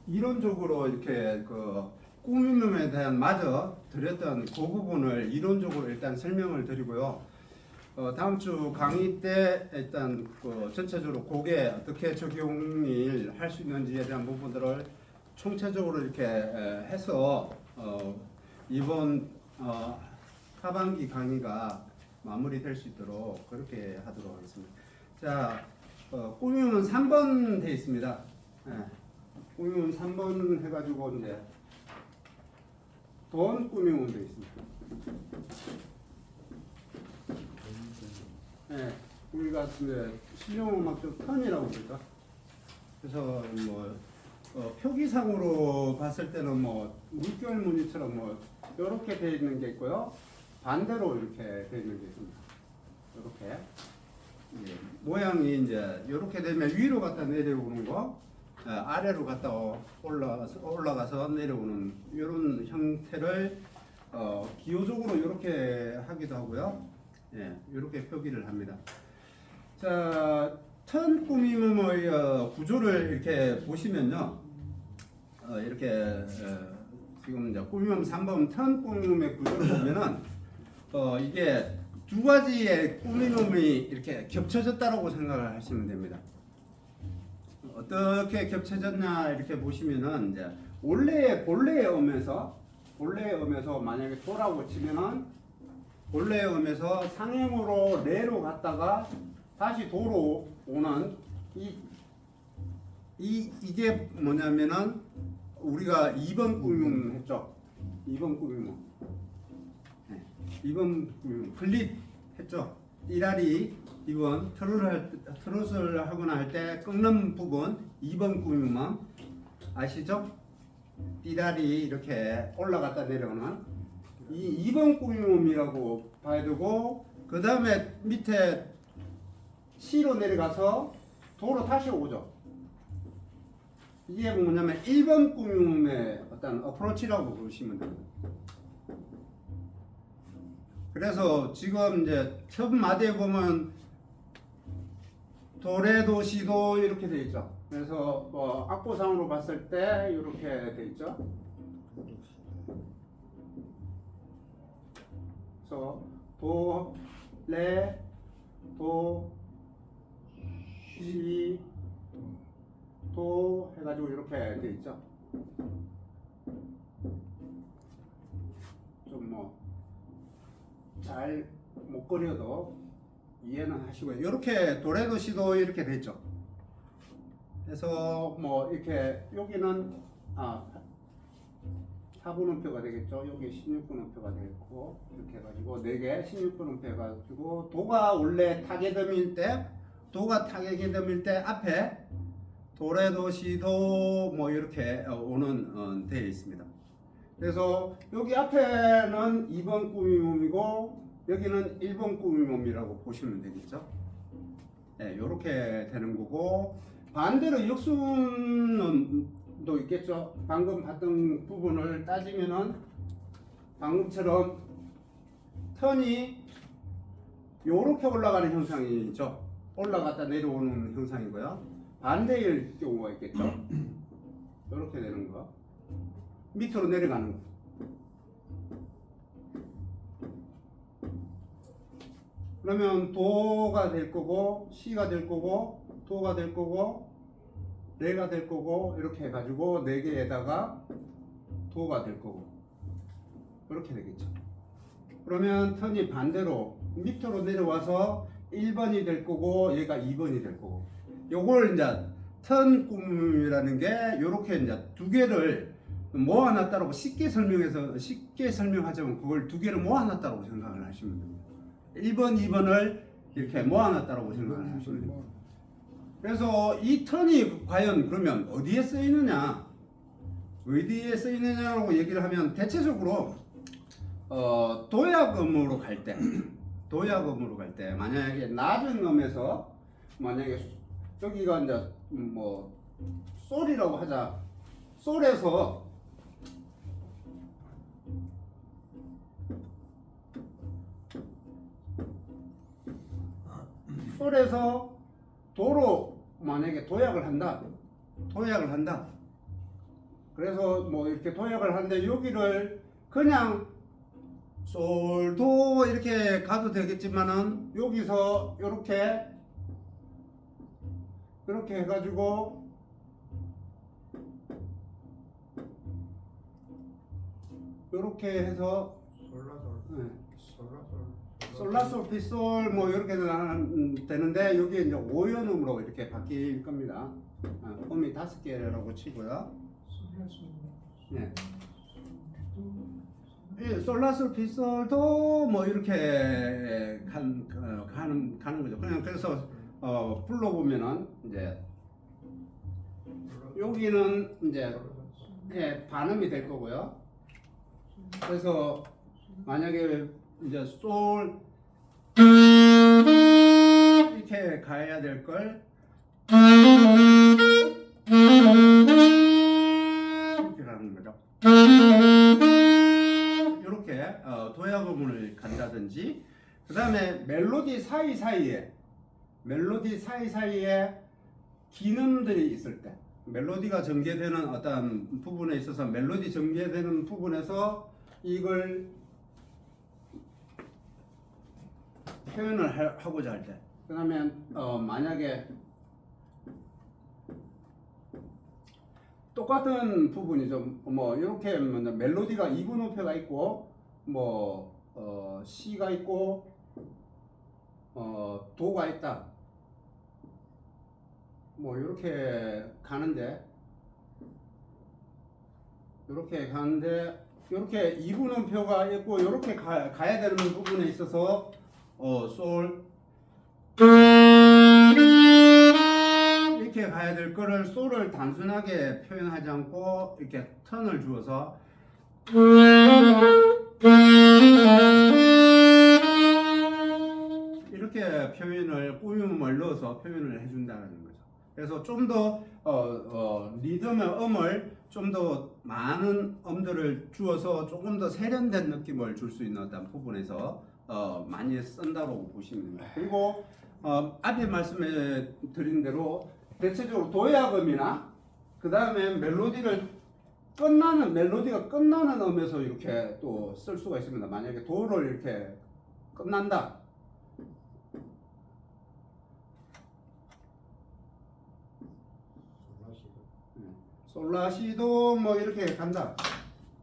이론적으로 이렇게 그 꾸밈에 대한 마저 드렸던 그 부분을 이론적으로 일단 설명을 드리고요. 다음 주 강의 때 일단 그 전체적으로 그게 어떻게 적용을 할 수 있는지에 대한 부분들을 총체적으로 이렇게 해서 이번 하반기 강의가 마무리될 수 있도록 그렇게 하도록 하겠습니다. 자, 꾸밈은 3번 되어 있습니다. 꾸밈은 3번 해가지고 이제 돈 꾸밈은 되어 있습니다. 우리가 이제 실용음악적 턴이라고 그럴까? 그래서 뭐 표기상으로 봤을 때는 뭐 물결 무늬처럼 뭐 이렇게 되어 있는 게 있고요. 반대로 이렇게 되어 있는 게 있습니다. 이렇게 모양이 이제 이렇게 되면 위로 갔다 내려오는 거, 아래로 갔다 올라가서 내려오는 이런 형태를 기호적으로 이렇게 하기도 하고요. 이렇게 표기를 합니다. 자, 턴 꾸밈의 구조를 이렇게 보시면요, 이렇게 지금 이제 꾸밈 3번 턴 꾸밈의 구조를 보면은 이게 두 가지의 꾸밈이 이렇게 겹쳐졌다라고 생각을 하시면 됩니다. 어떻게 겹쳐졌냐 이렇게 보시면은 이제 본래의 음에서 만약에 도라고 치면은 본래의 음에서 상행으로 레로 갔다가 다시 도로 오는 이게 뭐냐면은 우리가 2번 꾸밈 했죠. 2번 꾸밈. 2번 플립 했죠. 띠라리 2번 트롯을 하거나 할 때 끊는 부분 2번 꾸밈은 아시죠? 띠라리 이렇게 올라갔다 내려오는 이 2번 꾸밈이라고 봐야 되고, 그 다음에 밑에 C로 내려가서 도로 다시 오죠. 이게 뭐냐면 1번 꾸밈의 어떤 어프로치라고 보시면 됩니다. 그래서 지금 이제 첫 마디에 보면 도레도 시도 이렇게 돼 있죠. 그래서 악보상으로 봤을 때 이렇게 돼 있죠. 그래서 도, 레, 도, 시, 도 해가지고 이렇게 돼 있죠. 좀 뭐 잘 못 그려도 이해는 하시고요. 이렇게 도레도 시도 이렇게 됐죠. 그래서 뭐 이렇게 여기는 4분음표가 되겠죠. 여기 16분음표가 되겠고 이렇게 해가지고 4개 16분음표 해가지고 도가 원래 타겟음일 때 앞에 도레도 시도 뭐 이렇게 오는 되어 있습니다. 그래서 여기 앞에는 2번 꾸밈음이고 여기는 1번 꾸밈음이라고 보시면 되겠죠. 이렇게 되는 거고, 반대로 역순도 있겠죠. 방금 봤던 부분을 따지면은 방금처럼 턴이 이렇게 올라가는 현상이 있죠. 올라갔다 내려오는 현상이고요. 반대일 경우가 있겠죠. 이렇게 되는 거. 밑으로 내려가는 거. 그러면 도가 될 거고, 시가 될 거고, 도가 될 거고, 레가 될 거고, 이렇게 해가지고 4개에다가 도가 될 거고, 이렇게 되겠죠. 그러면 턴이 반대로 밑으로 내려와서 1번이 될 거고, 얘가 2번이 될 거고, 요걸 이제 턴 꾸밈이라는 게 요렇게 이제 두 개를 모아놨다라고 쉽게 설명하자면 그걸 두 개를 모아놨다라고 생각을 하시면 됩니다. 1번, 2번을 이렇게 모아놨다라고 생각을 하시면 됩니다. 그래서 이 턴이 과연 그러면 어디에 쓰이느냐라고 얘기를 하면 대체적으로 도약음으로 갈 때 만약에 낮은 음에서 만약에 여기가 이제 뭐 솔이라고 하자. 솔에서 도로 만약에 도약을 한다. 도약을 한다. 그래서 뭐 이렇게 도약을 하는데 여기를 그냥 솔도 이렇게 가도 되겠지만은 여기서 이렇게 해가지고 이렇게 해서 솔라솔 피솔 뭐 이렇게 되는데 여기 이제 5연음으로 이렇게 바뀔 겁니다. 음이 5개라고 치고요. 네. 예, 솔라솔 피솔도 뭐 이렇게 가는 거죠. 그냥 그래서 불러보면은 이제 여기는 이제 예, 반음이 될 거고요. 그래서 만약에 이제 솔 이렇게 가야 될 걸 이렇게 가는 거죠. 이렇게 도약음을 간다든지, 그 다음에 멜로디 사이사이에 기능들이 있을 때, 멜로디가 전개되는 어떤 부분에 있어서 멜로디 전개되는 부분에서 이걸 표현을 하고자 할 때, 그러면 만약에 똑같은 부분이죠. 뭐 이렇게 멜로디가 2분음표가 있고 뭐 C가 있고 도가 있다. 뭐 이렇게 가는데 이렇게 2분음표가 있고 이렇게 가야 되는 부분에 있어서 솔 이렇게 가야 될 거를 솔을 단순하게 표현하지 않고 이렇게 턴을 주어서 이렇게 표현을 꾸밈음을 넣어서 표현을 해준다는 거죠. 그래서 좀 더 리듬의 음을 좀 더 많은 음들을 주어서 조금 더 세련된 느낌을 줄 수 있는 어떤 부분에서 많이 쓴다고 보시면 됩니다. 그리고 앞에 말씀해 드린 대로 대체적으로 도약음이나 그 다음에 멜로디가 끝나는 음에서 이렇게 또 쓸 수가 있습니다. 만약에 도를 이렇게 끝난다. 솔라시도 뭐 이렇게 간다.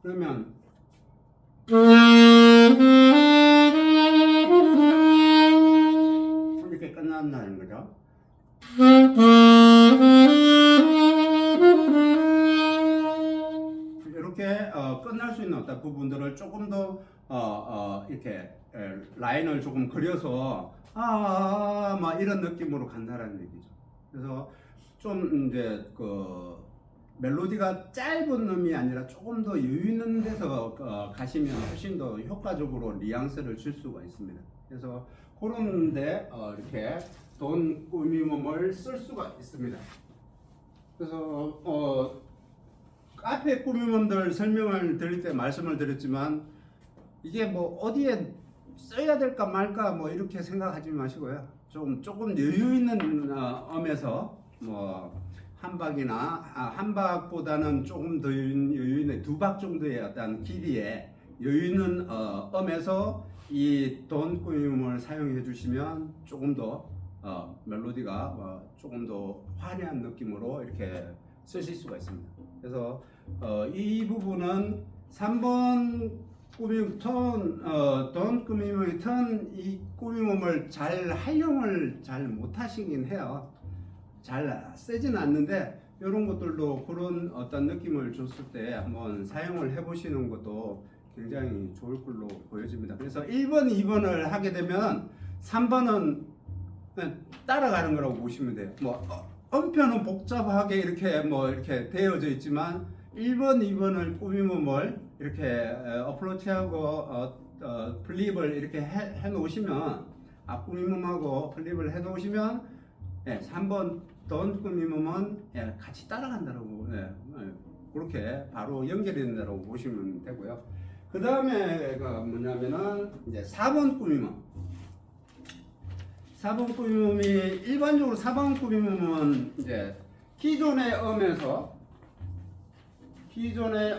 그러면 이렇게 끝난다는 거죠. 이렇게 끝날 수 있는 어떤 부분들을 조금 더 이렇게 라인을 조금 그려서 막 이런 느낌으로 간다라는 얘기죠. 그래서 좀 이제 그 멜로디가 짧은 음이 아니라 조금 더 여유 있는 데서 가시면 훨씬 더 효과적으로 뉘앙스를 줄 수가 있습니다. 그래서 그런데 이렇게 돈 꾸밈음을 쓸 수가 있습니다. 그래서 앞에 꾸밈음들 설명을 드릴 때 말씀을 드렸지만 이게 뭐 어디에 써야 될까 말까 뭐 이렇게 생각하지 마시고요. 조금 여유 있는 음에서 뭐 한 박이나 한 박보다는 조금 더 여유 있는 2박 정도의 어떤 길이의 여유 있는 음에서 이 돈 꾸밈을 사용해 주시면 조금 더 멜로디가 조금 더 화려한 느낌으로 이렇게 쓰실 수가 있습니다. 그래서 이 부분은 3번 꾸밈 돈 꾸밈의 이 꾸밈음을 잘 활용을 잘 못하시긴 해요. 잘 쓰지는 않는데 이런 것들도 그런 어떤 느낌을 줬을 때 한번 사용을 해보시는 것도 굉장히 좋을 걸로 보여집니다. 그래서 1번, 2번을 하게 되면 3번은 따라가는 거라고 보시면 돼요. 뭐 음표는 복잡하게 이렇게 되어져 있지만 1번, 2번을 꾸밈음을 이렇게 어프로치하고 플립을 이렇게 해 놓으시면 꾸밈음하고 플립을 해 놓으시면 3번 돈 꾸밈음은 같이 따라간다라고 그렇게 바로 연결이 된다고 보시면 되고요. 그 다음에가 뭐냐면은 이제 4번 꾸밈음. 4번 꾸밈음이 일반적으로 4번 꾸밈음은 이제 기존의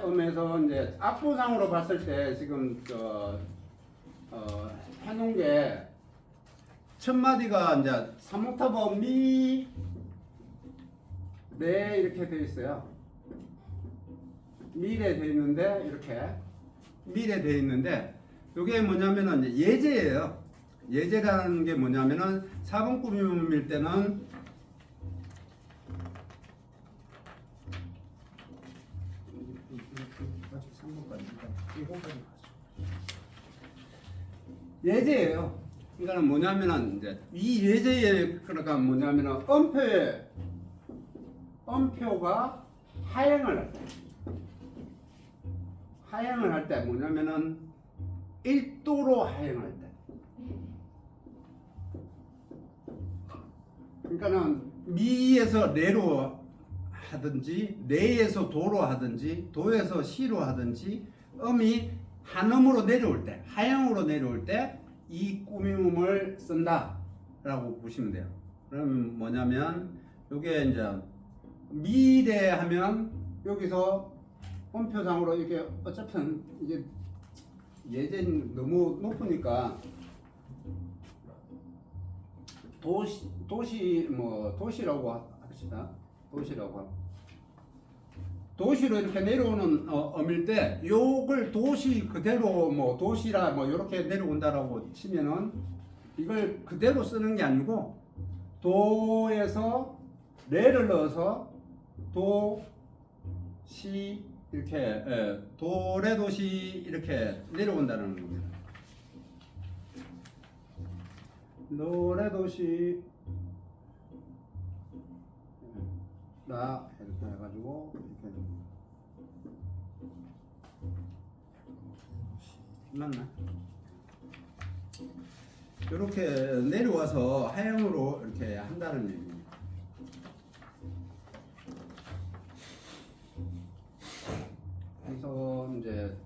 음에서 이제 악보상으로 봤을 때 지금 해놓은 게 첫 마디가 이제 3옥타브 미, 레 이렇게 돼 있어요. 미래 돼 있는데 이렇게 미래 돼 있는데 이게 뭐냐면은 이제 예제예요. 예제라는 게 뭐냐면은 4번 꾸밈일 때는 예제예요. 그러니까 뭐냐면은 이제 이 예제에 그러니까 뭐냐면은 음표가 하행을 할 때 뭐냐면은 1도로 하행할 때. 그러니까는 미에서 레로 하든지 레에서 도로 하든지 도에서 시로 하든지 음이 한음으로 내려올 때 하향으로 내려올 때 이 꾸밈음을 쓴다라고 보시면 돼요. 그러면 뭐냐면 이게 이제 미래 하면 여기서 음표상으로 이렇게 어차피 이게 예제는 너무 높으니까 도시라고 합시다. 도시로 이렇게 내려오는 음일 때 요걸 도시 그대로 뭐 도시라 뭐 이렇게 내려온다라고 치면은 이걸 그대로 쓰는 게 아니고 도에서 레를 넣어서 도시 이렇게 도레도시 이렇게 내려온다는 겁니다. 도레도시 라 이렇게 해가지고 이렇게 맞나? 이렇게 내려와서 하향으로 이렇게 한다는 얘기입니다. 그래서 이제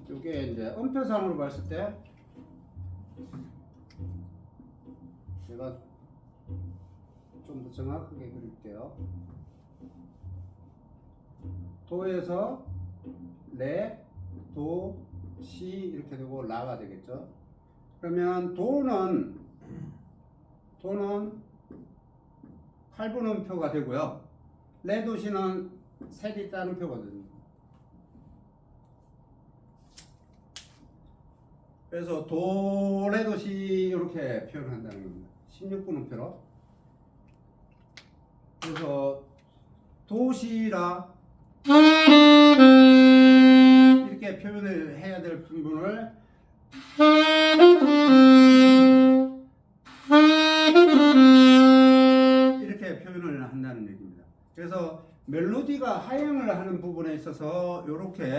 이게 이제 음표상으로 봤을 때 제가 좀 더 정확하게 그릴게요. 도에서 레, 도, 시 이렇게 되고 라가 되겠죠. 그러면 도는 8분음표가 되고요. 레, 도, 시는 셋이 따름표거든요. 그래서 도, 레, 도, 시 이렇게 표현한다는 겁니다. 16분음표로. 그래서 도시라 이렇게 표현을 해야 될 부분을 이렇게 표현을 한다는 얘기입니다. 그래서 멜로디가 하향을 하는 부분에 있어서 이렇게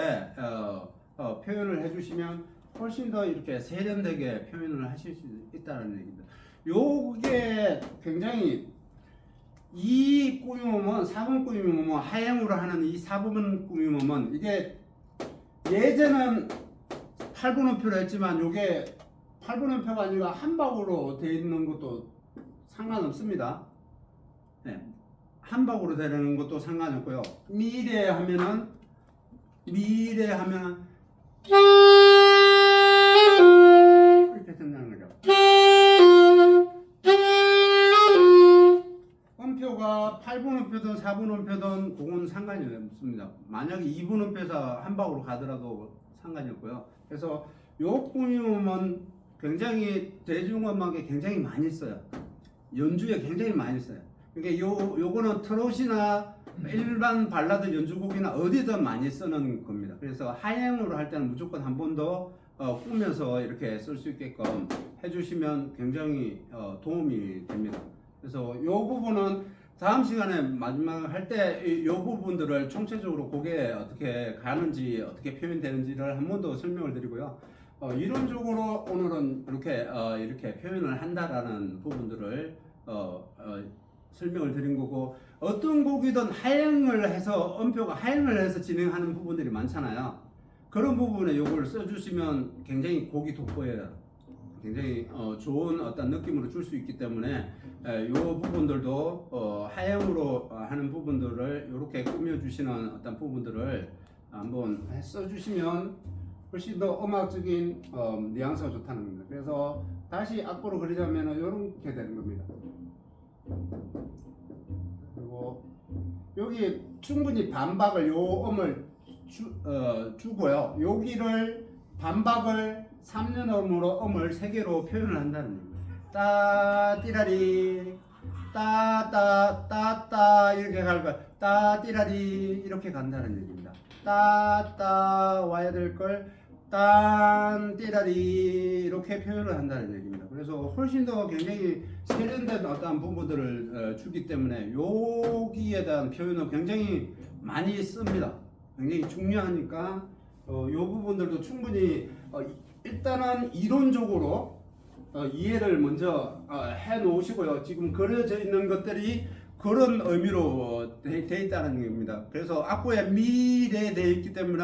표현을 해주시면 훨씬 더 이렇게 세련되게 표현을 하실 수 있다는 얘기입니다. 요게 굉장히 이 꾸밈음은 4번 꾸밈음은 하향으로 하는 이 4번 꾸밈음은 이게 예전은 8분음표로 했지만 이게 8분음표가 아니라 한박으로 되어 있는 것도 상관없습니다. 네, 한박으로 되는 것도 상관없고요. 미래 하면 이렇게 된다는 거죠. 음표가 8분음표든 4분음표든 그건 상관이 없습니다. 만약에 2분음표에서 한박으로 가더라도 상관이 없고요. 그래서 요 꾸밈음은 굉장히 대중음악에 굉장히 많이 써요. 연주에 굉장히 많이 써요. 그러니까 요거는 트롯이나 일반 발라드 연주곡이나 어디든 많이 쓰는 겁니다. 그래서 하향으로 할 때는 무조건 한 번 더 꾸며서 이렇게 쓸 수 있게끔 해주시면 굉장히 도움이 됩니다. 그래서 이 부분은 다음 시간에 마지막 할 때 이 부분들을 총체적으로 곡에 어떻게 가는지 어떻게 표현되는지를 한 번 더 설명을 드리고요. 이론적으로 오늘은 이렇게 표현을 한다라는 부분들을 설명을 드린 거고, 어떤 곡이든 하향을 해서 음표가 하향을 해서 진행하는 부분들이 많잖아요. 그런 부분에 요걸 써주시면 굉장히 곡이 돋보여요. 굉장히 좋은 어떤 느낌으로 줄 수 있기 때문에 이 부분들도 하향으로 하는 부분들을 이렇게 꾸며주시는 어떤 부분들을 한번 써주시면 훨씬 더 음악적인 뉘앙스가 좋다는 겁니다. 그래서 다시 악보로 그리자면 이렇게 되는 겁니다. 그리고 여기 충분히 반박을 요 음을 주고요. 여기를 반박을 3년음으로 음을 3개로 표현을 한다는 겁니다. 따 띠라리 따따 이렇게 갈 거야. 따 띠라리 이렇게 간다는 얘기입니다. 따따 와야 될 걸 딴 띠라리 이렇게 표현을 한다는 얘기입니다. 그래서 훨씬 더 굉장히 세련된 어떤 부분들을 주기 때문에 여기에 대한 표현은 굉장히 많이 씁니다. 굉장히 중요하니까 이 부분들도 충분히 일단은 이론적으로 이해를 먼저 해 놓으시고요. 지금 그려져 있는 것들이 그런 의미로 돼 있다는 겁니다. 그래서 악보에 미래 돼 있기 때문에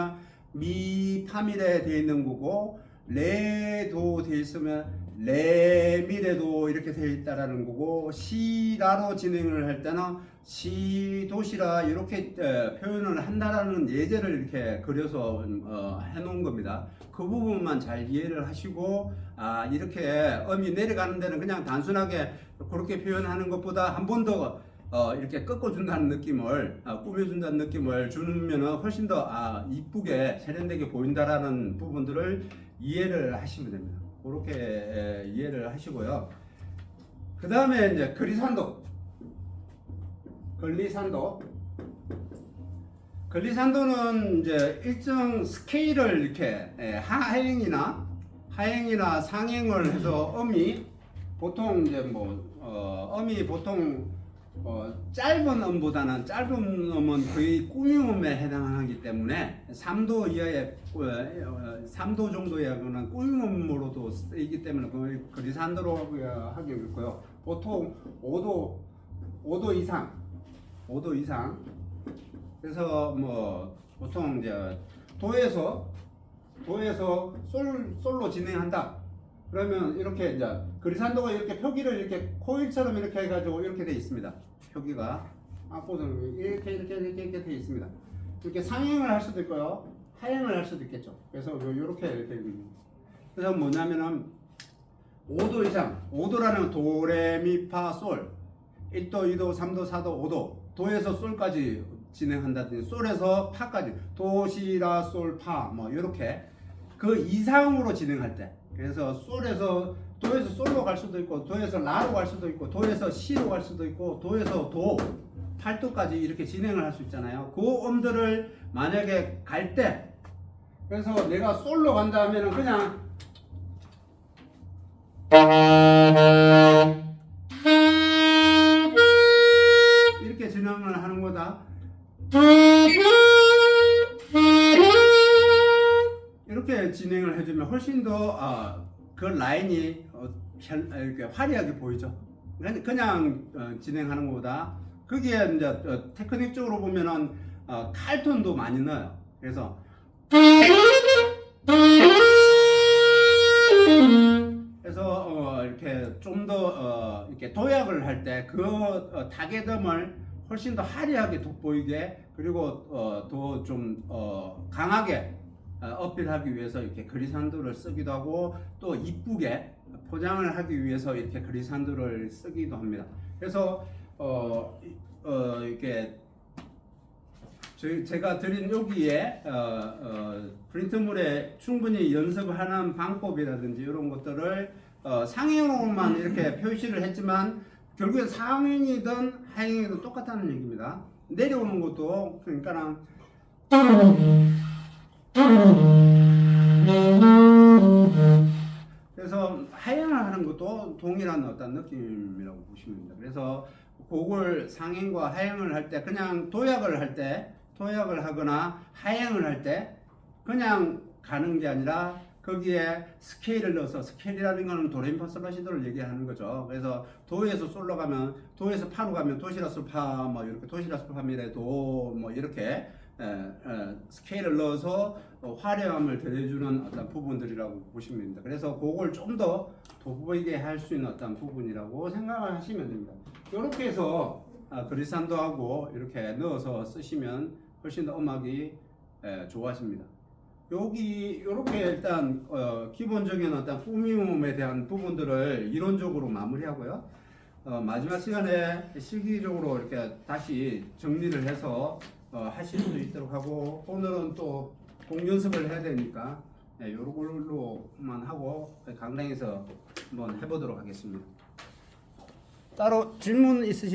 미 파미래 돼 있는 거고 레도 돼 있으면 레미래도 이렇게 돼 있다라는 거고 시라로 진행을 할 때는 시 도시라 이렇게 표현을 한다라는 예제를 이렇게 그려서 해 놓은 겁니다. 그 부분만 잘 이해를 하시고 이렇게 음이 내려가는 데는 그냥 단순하게 그렇게 표현하는 것보다 한 번 더 이렇게 꺾어준다는 느낌을 꾸며준다는 느낌을 주면 훨씬 더 이쁘게 세련되게 보인다라는 부분들을 이해를 하시면 됩니다. 그렇게 이해를 하시고요. 그 다음에 이제 글리산도는 이제 일정 스케일을 이렇게 하행이나 상행을 해서 음이 보통 이제 음이 보통 짧은 음보다는 짧은 음은 거의 꾸밈음에 해당하기 때문에 3도 이하의 3도 정도의 하고는 꾸밈음으로도 쓰이기 때문에 거의 글리산도로 하게 있고요. 보통 5도 이상 그래서 보통 이제 도에서 솔로 진행한다. 그러면 이렇게 이제 글리산도가 이렇게 표기를 이렇게 코일처럼 이렇게 해가지고 이렇게 돼 있습니다. 표기가 악보는 이렇게 돼 있습니다. 이렇게 상행을 할 수도 있고요, 하행을 할 수도 있겠죠. 그래서 이렇게 그래서 뭐냐면은 5도 이상, 5도라는 도레미파솔 1도, 2도, 3도, 4도, 5도 도에서 솔까지 진행한다든지 솔에서 파까지 도시라 솔파 이렇게 그 이상으로 진행할 때 그래서 도에서 솔로 갈 수도 있고 도에서 라로 갈 수도 있고 도에서 시로 갈 수도 있고 도에서 도 8도까지 이렇게 진행을 할 수 있잖아요. 그 음들을 만약에 갈 때 그래서 내가 솔로 간다 하면은 그냥 이렇게 진행을 하는 거다. 이렇게 진행을 해주면 훨씬 더 그 라인이 이렇게 화려하게 보이죠. 그냥 진행하는 것보다 거기에 이제 테크닉적으로 보면은 칼톤도 많이 넣어요. 그래서 이렇게 좀 더 이렇게 도약을 할 때 그 타겟음을 훨씬 더 화려하게 돋보이게 그리고 더 좀 강하게 어필하기 위해서 이렇게 글리산도를 쓰기도 하고 또 이쁘게 포장을 하기 위해서 이렇게 글리산도를 쓰기도 합니다. 그래서 이렇게 제가 드린 여기에 프린트물에 충분히 연습하는 방법이라든지 이런 것들을 상행으로만 이렇게 표시를 했지만 결국엔 상행이든 하행이든 똑같다는 얘기입니다. 내려오는 것도 그러니까 그래서 하향을 하는 것도 동일한 어떤 느낌이라고 보시면 됩니다. 그래서 그걸 상행과 하향을 할 때 그냥 도약을 하거나 하향을 할 때 그냥 가는 게 아니라 거기에 스케일을 넣어서 스케일이라는 거는 도레미파솔라시도를 얘기하는 거죠. 그래서 도에서 솔로 가면 도에서 파로 가면 도시라솔파 이렇게 도시라솔파미레 도 이렇게 스케일을 넣어서 화려함을 더해주는 어떤 부분들이라고 보시면 됩니다. 그래서 그걸 좀 더 돋보이게 할 수 있는 어떤 부분이라고 생각을 하시면 됩니다. 이렇게 해서 그리산도 하고 이렇게 넣어서 쓰시면 훨씬 더 음악이 좋아집니다. 여기 이렇게 일단 기본적인 어떤 꾸밈에 대한 부분들을 이론적으로 마무리하고요. 마지막 시간에 실기적으로 이렇게 다시 정리를 해서 하실 수 있도록 하고, 오늘은 또 공연습을 해야 되니까 요걸로만 하고 강당에서 한번 해보도록 하겠습니다. 따로 질문 있으신